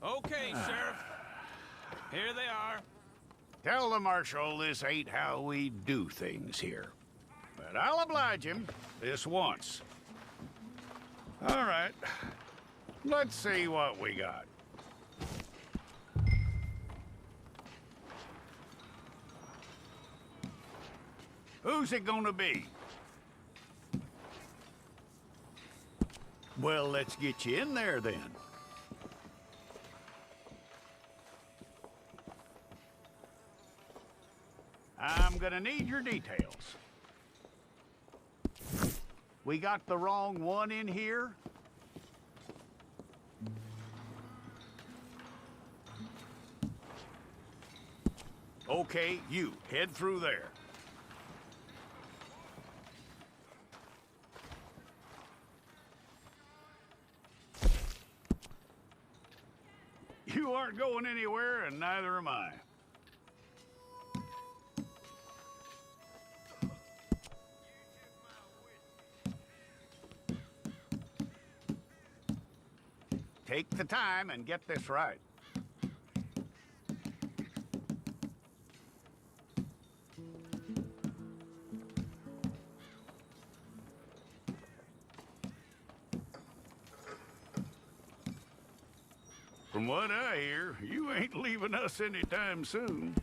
Okay, Sheriff. Here they are. Tell the Marshal this ain't how we do things here. But I'll oblige him this once. All right. Let's see what we got. Who's it gonna be? Well, let's get you in there then. I'm gonna need your details. We got the wrong one in here? Okay, you head through there. You aren't going anywhere, and neither am I. Take the time and get this right. From what I hear, you ain't leaving us anytime soon.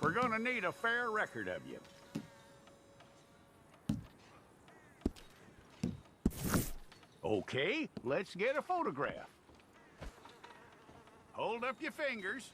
We're gonna need a fair record of you. Okay, let's get a photograph. Hold up your fingers.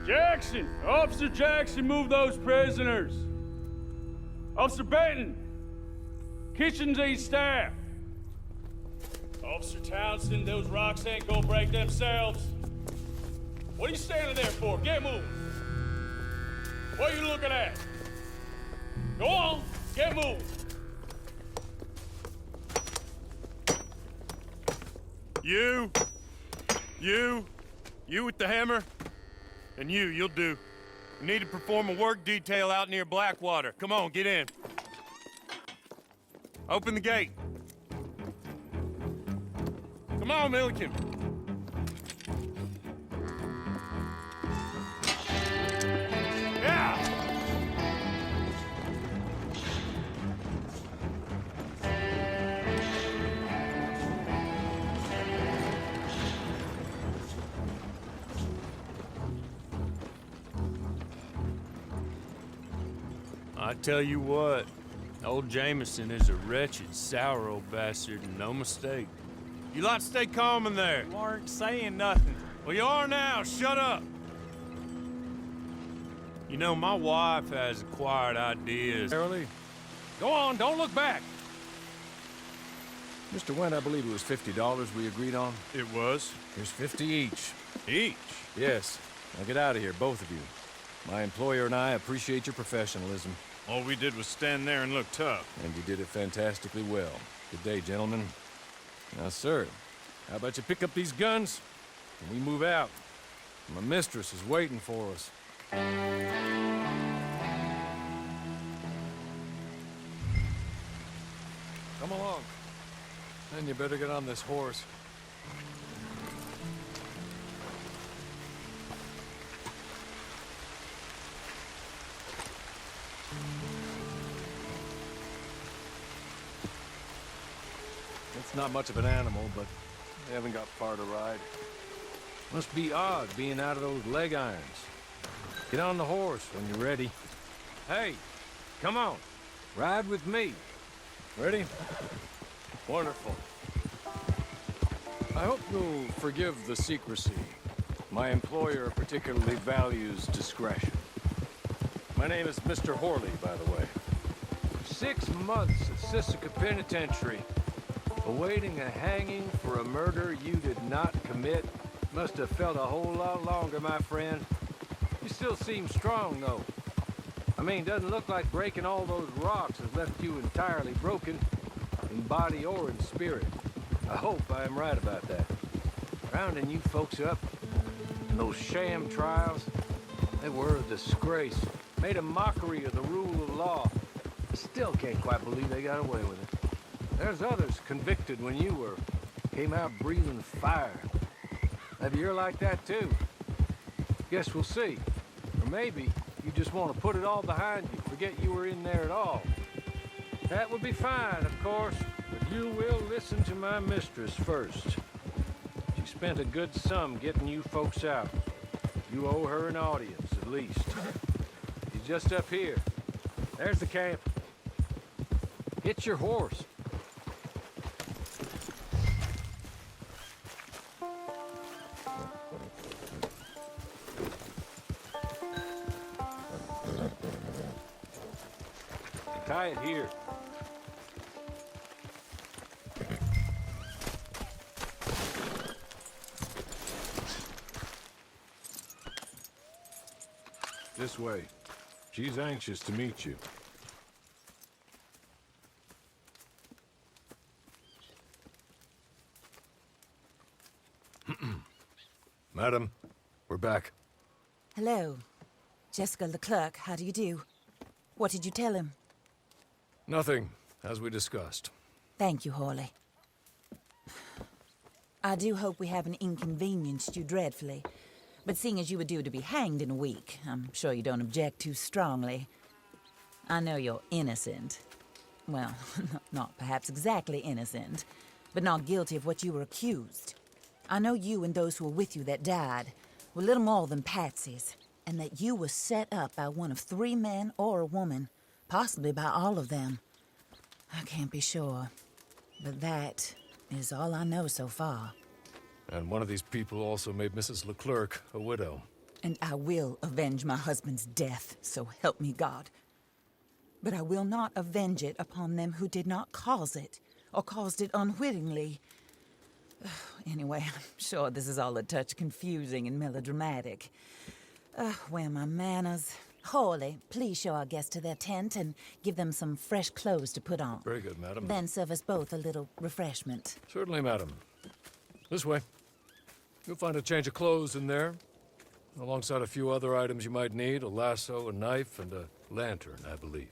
Jackson! Officer Jackson, move those prisoners! Officer Benton! Kitchens aid staff! Officer Townsend, those rocks ain't gonna break themselves. What are you standing there for? Get moving! What are you looking at? Go on, get moving! You with the hammer? And you'll do. We need to perform a work detail out near Blackwater. Come on, get in. Open the gate. Come on, Milliken. Yeah! I tell you what, old Jameson is a wretched, sour old bastard, and no mistake. You lot stay calm in there. You aren't saying nothing. Well, you are now. Shut up. You know, my wife has acquired ideas. Early. Go on, don't look back! Mr. Wendt, I believe it was $50 we agreed on. It was. Here's 50 each. Each. Yes. Now get out of here, both of you. My employer and I appreciate your professionalism. All we did was stand there and look tough. And you did it fantastically well. Good day, gentlemen. Now, sir, how about you pick up these guns and we move out? My mistress is waiting for us. Come along. Then you better get on this horse. It's not much of an animal, but they haven't got far to ride. Must be odd being out of those leg irons. Get on the horse when you're ready. Hey, come on. Ride with me. Ready? Wonderful. I hope you'll forgive the secrecy. My employer particularly values discretion. My name is Mr. Horley, by the way. 6 months at Sisika Penitentiary, awaiting a hanging for a murder you did not commit. Must have felt a whole lot longer, my friend. You still seem strong, though. I mean, doesn't look like breaking all those rocks has left you entirely broken, in body or in spirit. I hope I am right about that. Rounding you folks up, and those sham trials, they were a disgrace. Made a mockery of the rule of law. I still can't quite believe they got away with it. There's others convicted when you were. Came out breathing fire. Maybe you're like that too. Guess we'll see. Or maybe you just want to put it all behind you, forget you were in there at all. That would be fine, of course, but you will listen to my mistress first. She spent a good sum getting you folks out. You owe her an audience, at least. She's just up here. There's the camp. Get your horse. Tie it here. This way. She's anxious to meet you. Madam, we're back. Hello. Jessica Leclerc, how do you do? What did you tell him? Nothing, as we discussed. Thank you, Horley. I do hope we haven't inconvenienced you dreadfully. But seeing as you were due to be hanged in a week, I'm sure you don't object too strongly. I know you're innocent. Well, not perhaps exactly innocent, but not guilty of what you were accused. I know you and those who were with you that died were little more than patsies, and that you were set up by one of 3 men or a woman, possibly by all of them. I can't be sure, but that is all I know so far. And one of these people also made Mrs. Leclerc a widow. And I will avenge my husband's death, so help me God. But I will not avenge it upon them who did not cause it, or caused it unwittingly. Anyway, I'm sure this is all a touch confusing and melodramatic. Where are my manners? Hawley, please show our guests to their tent and give them some fresh clothes to put on. Very good, madam. Then serve us both a little refreshment. Certainly, madam. This way. You'll find a change of clothes in there, alongside a few other items you might need, a lasso, a knife, and a lantern, I believe.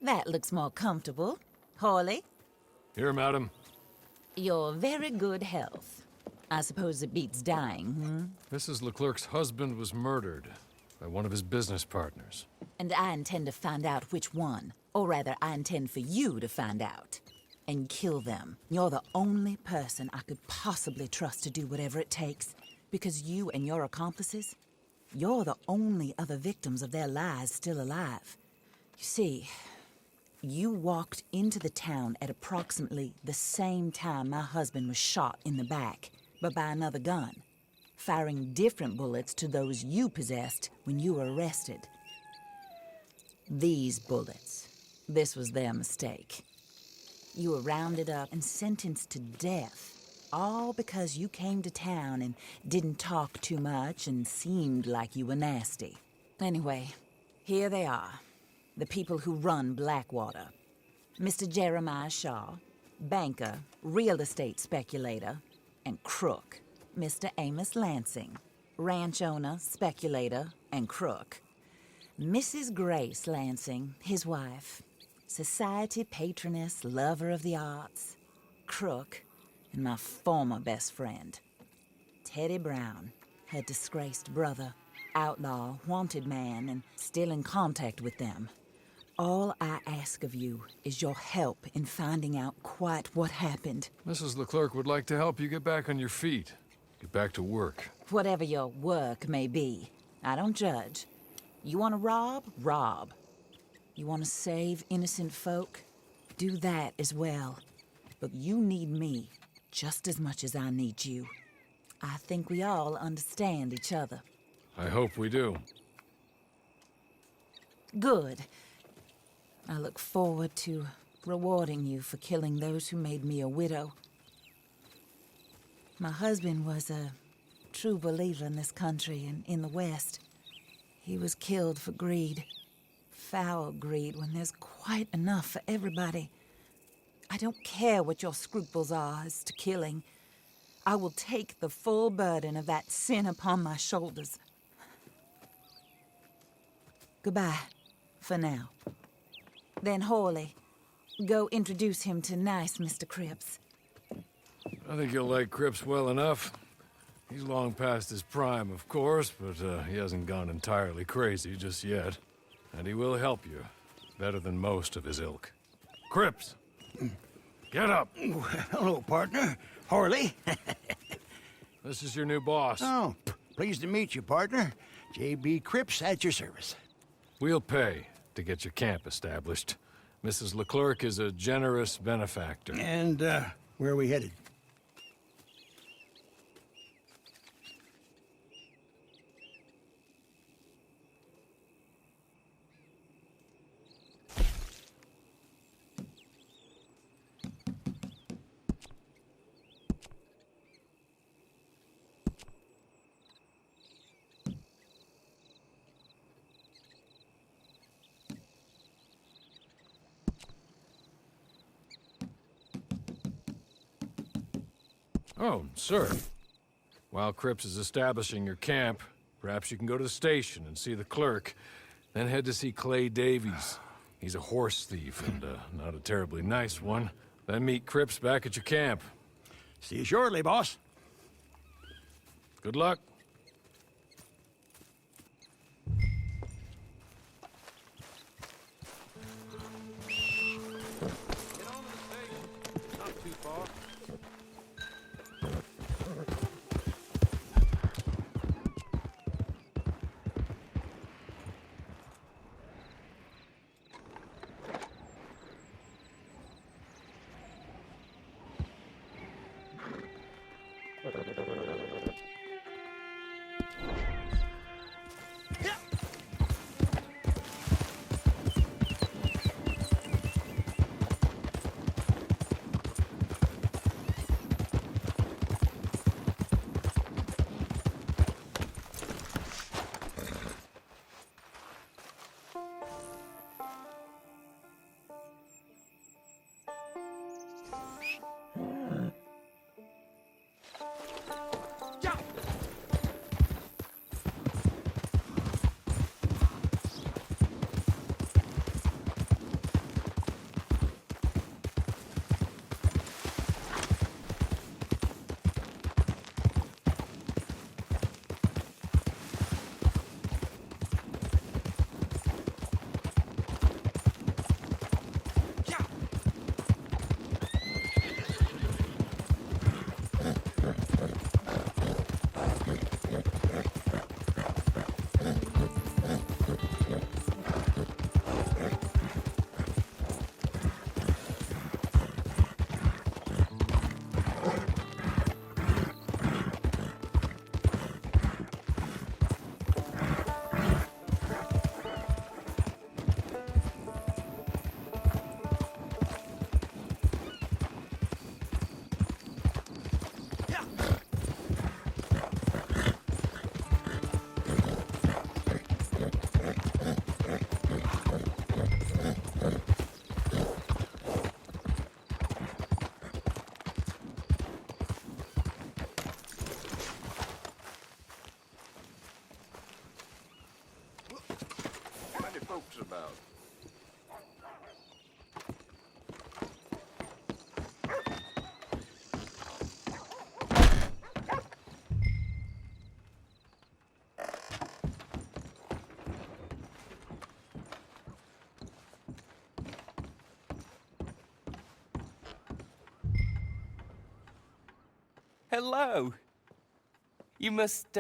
That looks more comfortable. Hawley, Here, madam. your very good health. I suppose it beats dying, Mrs. Leclerc's husband was murdered by one of his business partners. And I intend to find out which one. Or rather, I intend for you to find out. And kill them. You're the only person I could possibly trust to do whatever it takes. Because you and your accomplices, you're the only other victims of their lies still alive. You see, you walked into the town at approximately the same time my husband was shot in the back, but by another gun, firing different bullets to those you possessed when you were arrested. These bullets, this was their mistake. You were rounded up and sentenced to death, all because you came to town and didn't talk too much and seemed like you were nasty. Anyway, here they are. The people who run Blackwater. Mr. Jeremiah Shaw, banker, real estate speculator, and crook. Mr. Amos Lansing, ranch owner, speculator, and crook. Mrs. Grace Lansing, his wife, society patroness, lover of the arts, crook, and my former best friend. Teddy Brown, her disgraced brother, outlaw, wanted man, and still in contact with them. All I ask of you is your help in finding out quite what happened. Mrs. Leclerc would like to help you get back on your feet. Get back to work. Whatever your work may be, I don't judge. You want to rob? Rob. You want to save innocent folk? Do that as well. But you need me just as much as I need you. I think we all understand each other. I hope we do. Good. I look forward to rewarding you for killing those who made me a widow. My husband was a true believer in this country and in the West. He was killed for greed. Foul greed when there's quite enough for everybody. I don't care what your scruples are as to killing. I will take the full burden of that sin upon my shoulders. Goodbye, for now. Then Hawley, go introduce him to nice Mr. Cripps. I think you'll like Cripps well enough. He's long past his prime, of course, but he hasn't gone entirely crazy just yet. And he will help you, better than most of his ilk. Cripps! Get up! Hello, partner. Hawley. This is your new boss. Oh, pleased to meet you, partner. J.B. Cripps at your service. We'll pay to get your camp established. Mrs. Leclerc is a generous benefactor. And, where are we headed? Oh, sir. While Cripps is establishing your camp, perhaps you can go to the station and see the clerk, then head to see Clay Davies. He's a horse thief, and not a terribly nice one. Then meet Cripps back at your camp. See you shortly, boss. Good luck. Folks about. Hello. You must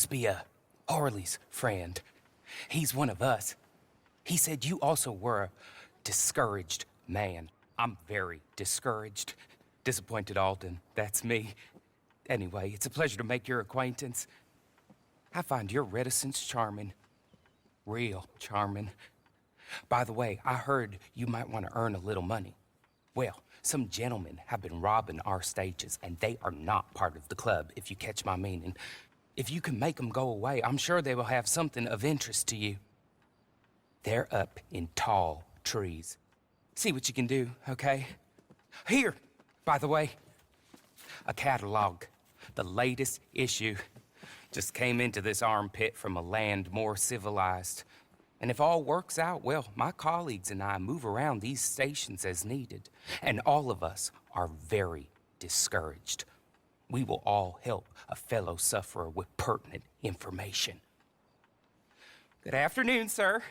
be, Harley's friend. He's one of us. He said you also were a discouraged man. I'm very discouraged. Disappointed Alden, that's me. Anyway, it's a pleasure to make your acquaintance. I find your reticence charming. Real charming. By the way, I heard you might want to earn a little money. Well, some gentlemen have been robbing our stages, and they are not part of the club, if you catch my meaning. If you can make them go away, I'm sure they will have something of interest to you. They're up in tall trees. See what you can do, okay? Here, by the way, a catalog. The latest issue. Just came into this armpit from a land more civilized. And if all works out, well, my colleagues and I move around these stations as needed. And all of us are very discouraged. We will all help a fellow sufferer with pertinent information. Good afternoon, sir.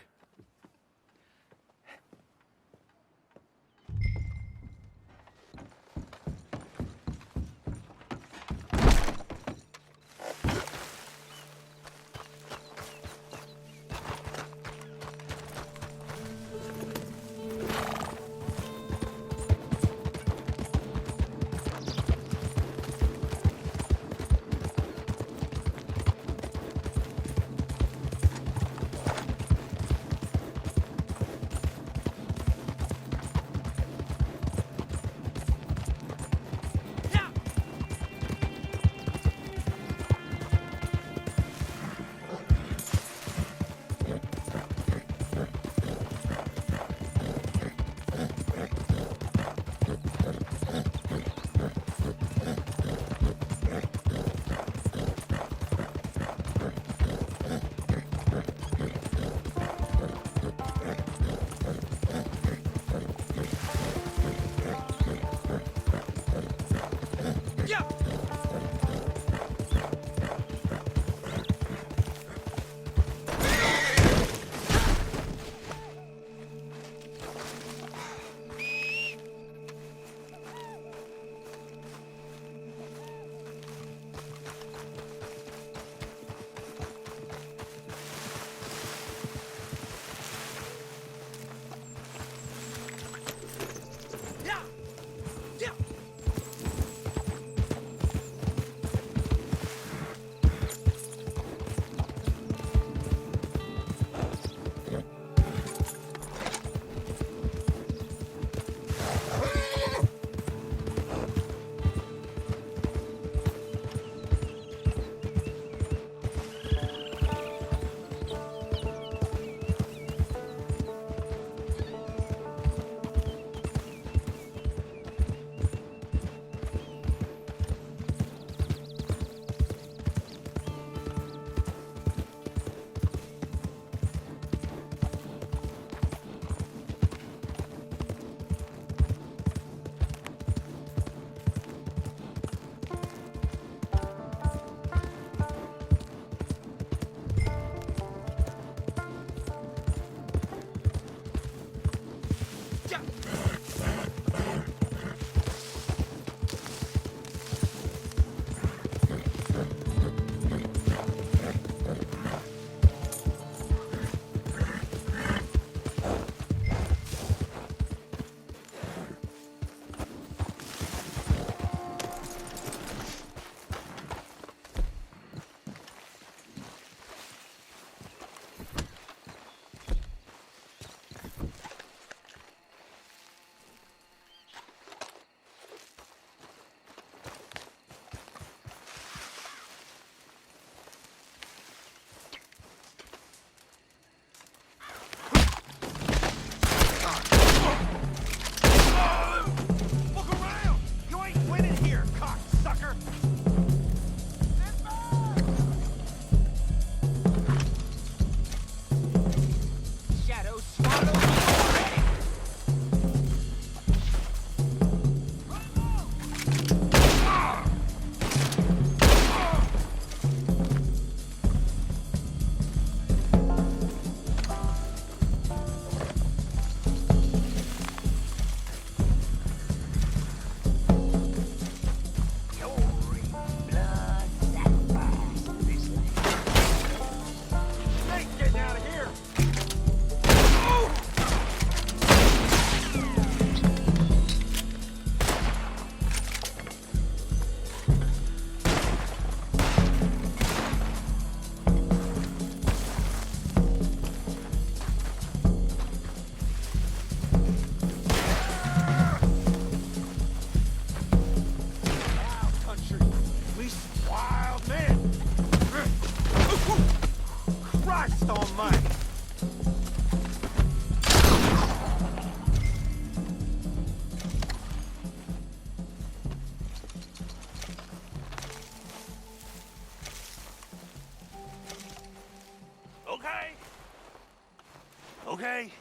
Okay.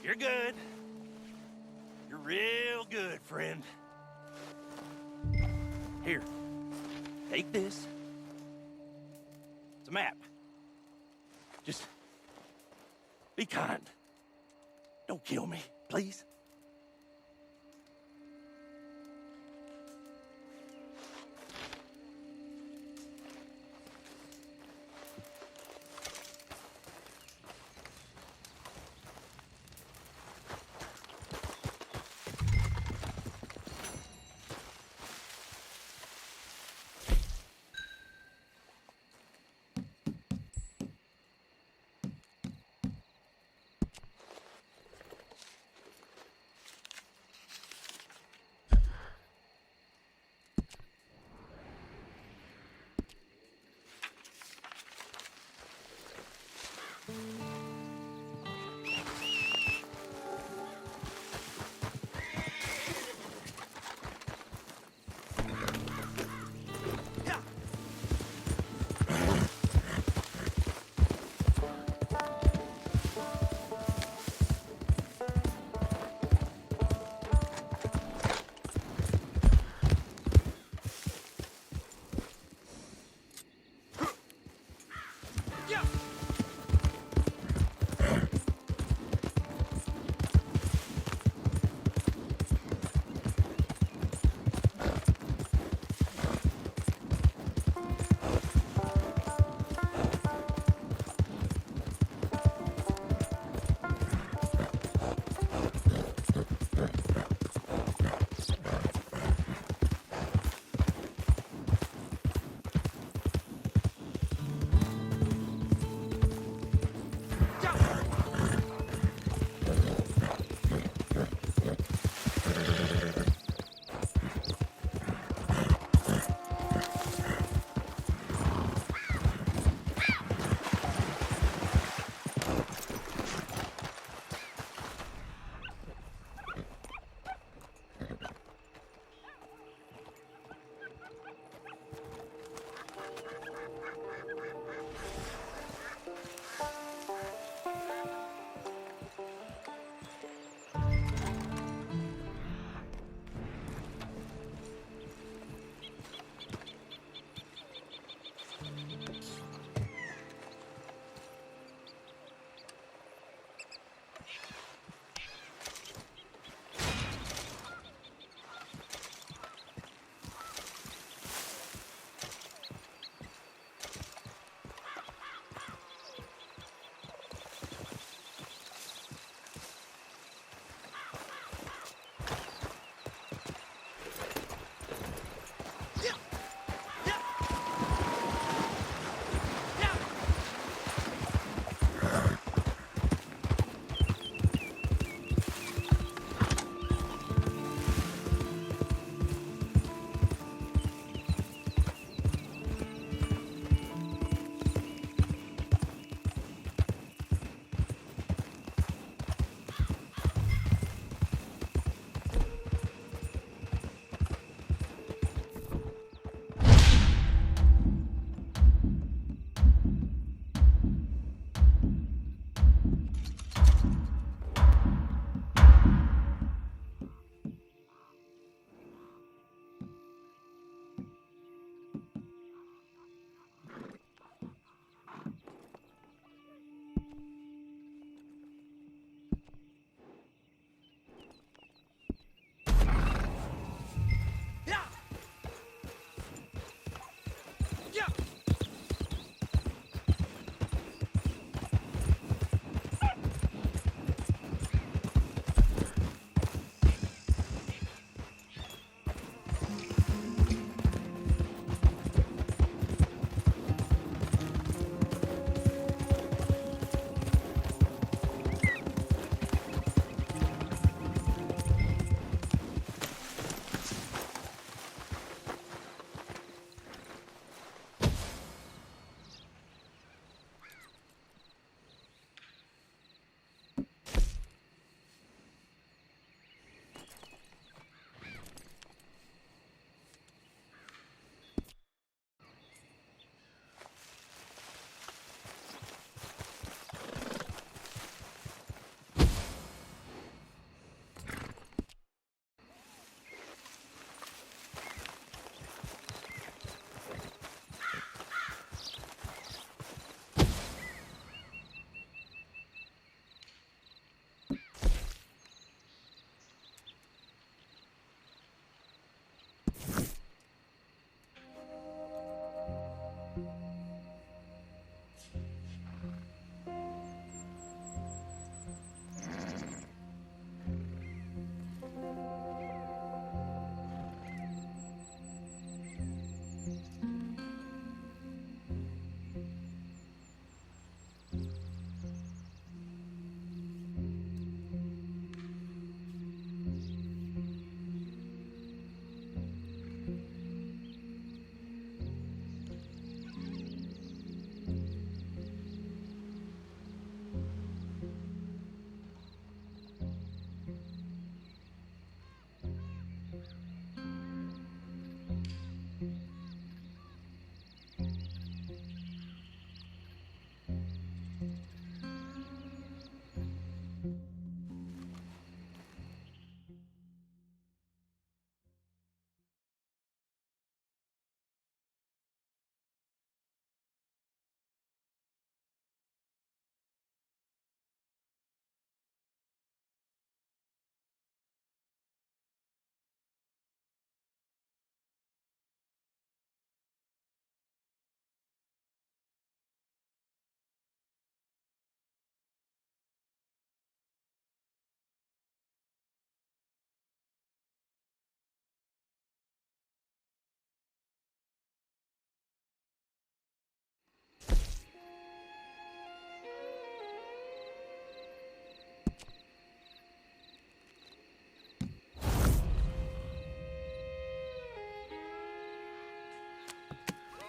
You're good. You're real good, friend. Here. Take this. It's a map. Just be kind. Don't kill me, please.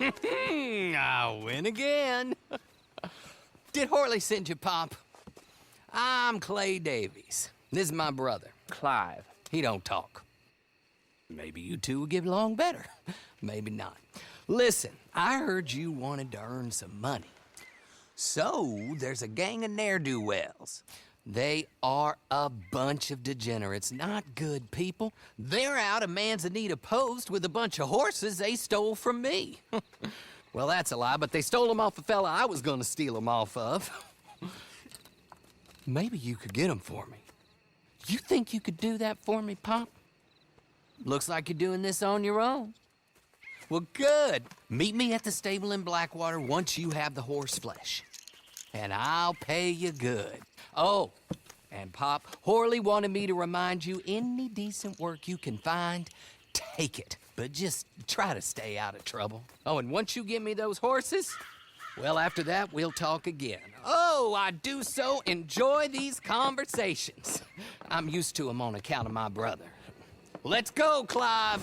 I win again. Did Horley send you, Pop? I'm Clay Davies. This is my brother, Clive. He don't talk. Maybe you two will get along better. Maybe not. Listen, I heard you wanted to earn some money. So, there's a gang of ne'er-do-wells. They are a bunch of degenerates, not good people. They're out of Manzanita Post with a bunch of horses they stole from me. Well, that's a lie, but they stole them off a fella I was gonna steal them off of. Maybe you could get them for me. You think you could do that for me, Pop? Looks like you're doing this on your own. Well, good. Meet me at the stable in Blackwater once you have the horse flesh. And I'll pay you good. Oh, and Pop, Horley wanted me to remind you, any decent work you can find, take it. But just try to stay out of trouble. Oh, and once you give me those horses, well, after that, we'll talk again. Oh, I do so enjoy these conversations. I'm used to them on account of my brother. Let's go, Clive.